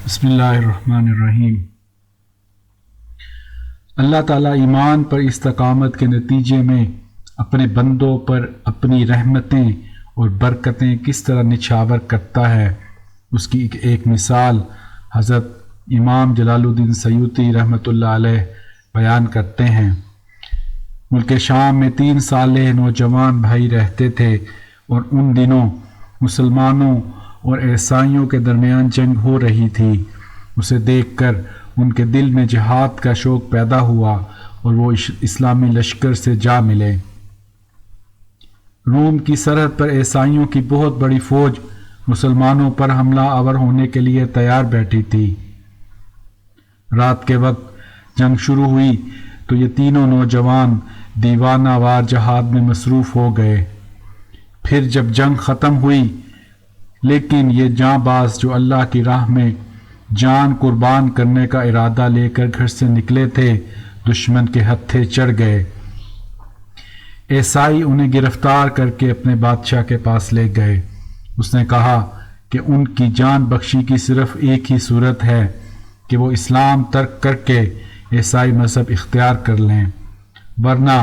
बिस्मिल्लाहिर्रहमानिर्रहीम। अल्लाह ताला ईमान पर इस्तकामत के नतीजे में अपने बंदों पर अपनी रहमतें और बरकतें किस तरह निछावर करता है, उसकी एक मिसाल हज़रत इमाम जलालुद्दीन सयूती रहमतुल्लाह अलैह बयान करते हैं। मुल्क शाम में 3 साले नौजवान भाई रहते थे और उन दिनों मुसलमानों और ईसाइयों के दरमियान जंग हो रही थी। उसे देखकर उनके दिल में जिहाद का शौक़ पैदा हुआ और वो इस्लामी लश्कर से जा मिले। रोम की सरहद पर ईसाइयों की बहुत बड़ी फ़ौज मुसलमानों पर हमला आवर होने के लिए तैयार बैठी थी। रात के वक्त जंग शुरू हुई तो ये तीनों नौजवान दीवानावार जहाद में मसरूफ़ हो गए। फिर जब जंग ख़त्म हुई, लेकिन ये जांबाज जो अल्लाह की राह में जान कुर्बान करने का इरादा लेकर घर से निकले थे, दुश्मन के हत्थे चढ़ गए। ईसाई उन्हें गिरफ्तार करके अपने बादशाह के पास ले गए। उसने कहा कि उनकी जान बख्शी की सिर्फ एक ही सूरत है कि वो इस्लाम तर्क करके ईसाई मज़हब इख्तियार कर लें, वरना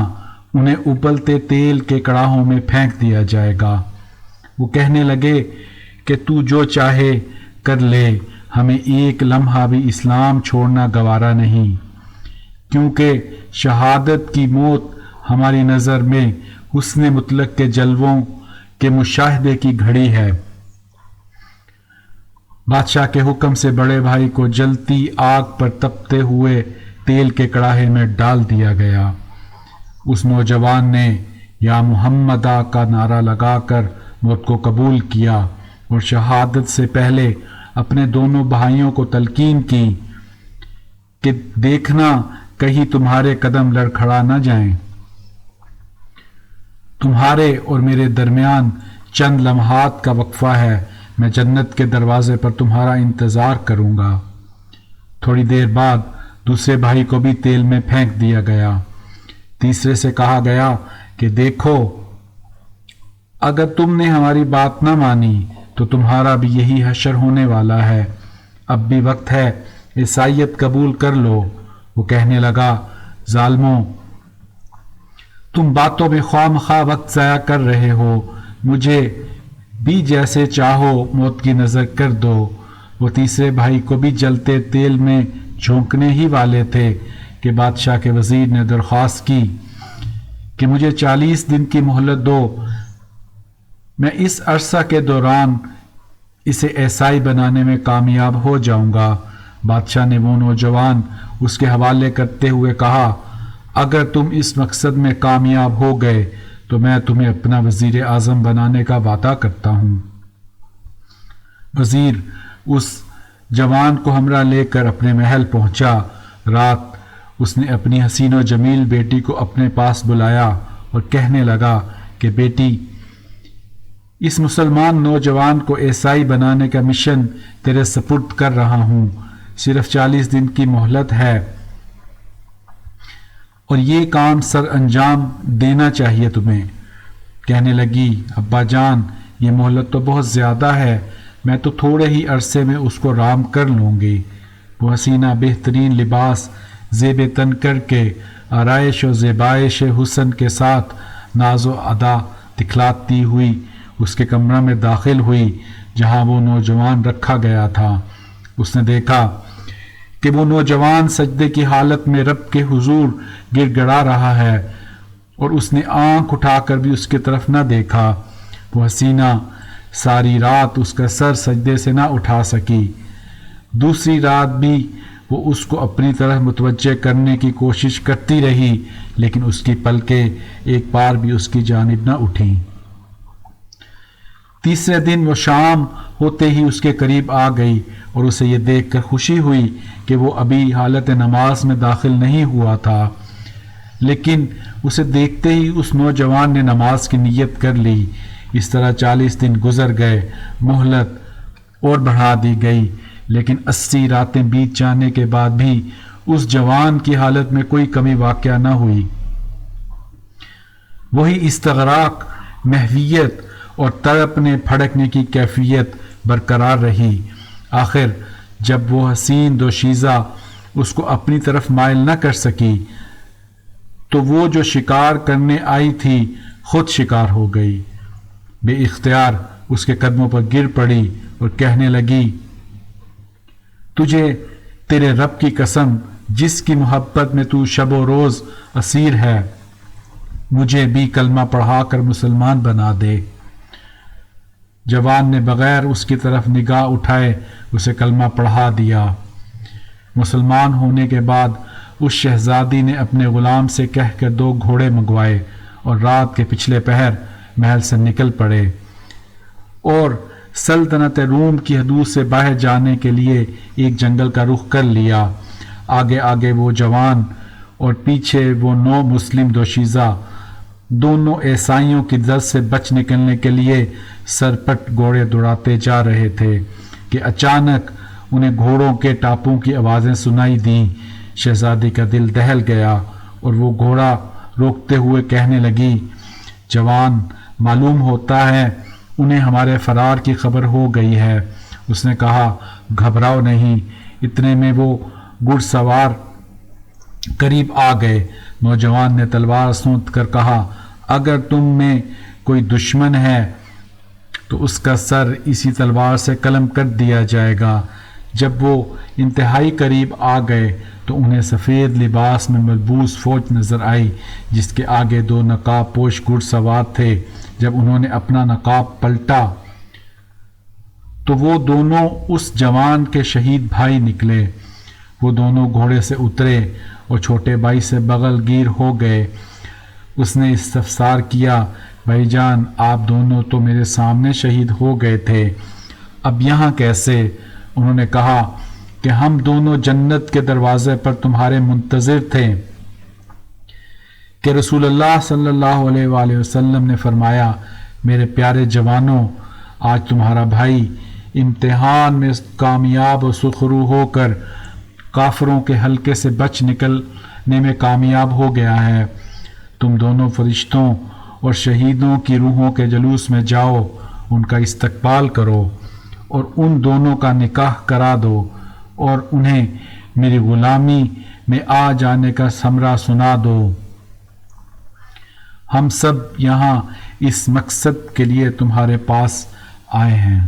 उन्हें उबलते तेल के कड़ाहों में फेंक दिया जाएगा। वो कहने लगे कि तू जो चाहे कर ले, हमें एक लम्हा भी इस्लाम छोड़ना गवारा नहीं, क्योंकि शहादत की मौत हमारी नज़र में हुस्न मुतलक के जलवों के मुशाहदे की घड़ी है। बादशाह के हुक्म से बड़े भाई को जलती आग पर तपते हुए तेल के कड़ाहे में डाल दिया गया। उस नौजवान ने या मुहम्मदा का नारा लगाकर मौत को कबूल किया और शहादत से पहले अपने दोनों भाइयों को तलकीन की कि देखना कहीं तुम्हारे कदम लड़खड़ा न जाएं। तुम्हारे और मेरे दरमियान चंद लम्हात का वक्फा है, मैं जन्नत के दरवाजे पर तुम्हारा इंतज़ार करूँगा। थोड़ी देर बाद दूसरे भाई को भी तेल में फेंक दिया गया। तीसरे से कहा गया कि देखो, अगर तुमने हमारी बात न मानी तो तुम्हारा भी यही हशर होने वाला है। अब भी वक्त है, ईसाईयत कबूल कर लो। वो कहने लगा, जालिमों, तुम बातों में ख्वामखा वक्त ज़ाया कर रहे हो, मुझे भी जैसे चाहो मौत की नज़र कर दो। वो तीसरे भाई को भी जलते तेल में झोंकने ही वाले थे कि बादशाह के वज़ीर ने दरख्वास्त की कि मुझे 40 दिन की मोहलत दो, मैं इस अरसा के दौरान इसे ईसाई बनाने में कामयाब हो जाऊंगा। बादशाह ने वो नौजवान उसके हवाले करते हुए कहा, अगर तुम इस मकसद में कामयाब हो गए तो मैं तुम्हें अपना वज़ीर आज़म बनाने का वादा करता हूँ। वज़ीर उस जवान को हमरा लेकर अपने महल पहुँचा। रात उसने अपनी हसीन व जमील बेटी को अपने पास बुलाया और कहने लगा कि बेटी, इस मुसलमान नौजवान को ईसाई बनाने का मिशन तेरे सपुर्द कर रहा हूँ। सिर्फ 40 दिन की मोहलत है और ये काम सर अंजाम देना चाहिए तुम्हें। कहने लगी, अब्बा जान, ये मोहलत तो बहुत ज़्यादा है, मैं तो थोड़े ही अरसे में उसको राम कर लूँगी। वो हसीना बेहतरीन लिबास ज़ेब तन करके आराइश और ज़ेबाइश हुस्न के साथ नाज़ो अदा दिखलाती हुई उसके कमरा में दाखिल हुई जहाँ वो नौजवान रखा गया था। उसने देखा कि वो नौजवान सजदे की हालत में रब के हुजूर गिड़गिड़ा रहा है और उसने आंख उठाकर भी उसकी तरफ न देखा। वो हसीना सारी रात उसका सर सजदे से न उठा सकी। दूसरी रात भी वो उसको अपनी तरफ मुतवज्जे करने की कोशिश करती रही, लेकिन उसकी पलकें एक बार भी उसकी जानिब न उठी। तीसरे दिन वो शाम होते ही उसके करीब आ गई और उसे ये देखकर खुशी हुई कि वो अभी हालत नमाज में दाखिल नहीं हुआ था, लेकिन उसे देखते ही उस नौजवान ने नमाज की नीयत कर ली। इस तरह 40 दिन गुजर गए। मोहलत और बढ़ा दी गई, लेकिन 80 रातें बीत जाने के बाद भी उस जवान की हालत में कोई कमी वाक़या न हुई। वही इस्तग़राक़, महवियत और तड़पने फड़कने की कैफियत बरकरार रही। आखिर جب وہ حسین دوشیزہ اس کو اپنی طرف مائل نہ کر سکی تو وہ جو شکار کرنے آئی تھی خود شکار ہو گئی، بے اختیار اس کے قدموں پر گر پڑی اور کہنے لگی، تجھے تیرے رب کی قسم جس کی محبت میں تو شب و روز اسیر ہے، مجھے بھی کلمہ پڑھا کر مسلمان بنا دے۔ جوان نے بغیر اس کی طرف نگاہ اٹھائے اسے کلمہ پڑھا دیا۔ مسلمان ہونے کے بعد اس شہزادی نے اپنے غلام سے کہہ کر 2 گھوڑے منگوائے اور رات کے پچھلے پہر محل سے نکل پڑے اور سلطنت روم کی حدود سے باہر جانے کے لیے ایک جنگل کا رخ کر لیا۔ آگے آگے وہ جوان اور پیچھے وہ 9 مسلم دوشیزہ دونوں عیسائیوں کی دست سے بچ نکلنے کے لیے سرپٹ گھوڑے دوڑاتے جا رہے تھے کہ اچانک انہیں گھوڑوں کے ٹاپوں کی آوازیں سنائی دیں۔ شہزادی کا دل دہل گیا اور وہ گھوڑا روکتے ہوئے کہنے لگی، جوان، معلوم ہوتا ہے انہیں ہمارے فرار کی خبر ہو گئی ہے۔ اس نے کہا، گھبراؤ نہیں۔ اتنے میں وہ گھڑ سوار قریب آ گئے۔ نوجوان نے تلوار سونت کر کہا، اگر تم میں کوئی دشمن ہے تو اس کا سر اسی تلوار سے قلم کر دیا جائے گا۔ جب وہ انتہائی قریب آ گئے تو انہیں سفید لباس میں ملبوس فوج نظر آئی جس کے آگے 2 نقاب پوش گھڑ سوار تھے۔ جب انہوں نے اپنا نقاب پلٹا تو وہ دونوں اس جوان کے شہید بھائی نکلے۔ وہ دونوں گھوڑے سے اترے اور چھوٹے بھائی سے بغل گیر ہو گئے۔ اس نے استفسار کیا، بھائی جان، آپ دونوں تو میرے سامنے شہید ہو گئے تھے، اب یہاں کیسے؟ انہوں نے کہا کہ ہم دونوں جنت کے دروازے پر تمہارے منتظر تھے کہ رسول اللہ صلی اللہ علیہ وآلہ وسلم نے فرمایا، میرے پیارے جوانوں، آج تمہارا بھائی امتحان میں کامیاب و سرخرو ہو کر کافروں کے حلقے سے بچ نکلنے میں کامیاب ہو گیا ہے۔ تم دونوں فرشتوں اور شہیدوں کی روحوں کے جلوس میں جاؤ، ان کا استقبال کرو اور ان دونوں کا نکاح کرا دو اور انہیں میری غلامی میں آ جانے کا ثمرہ سنا دو۔ ہم سب یہاں اس مقصد کے لیے تمہارے پاس آئے ہیں۔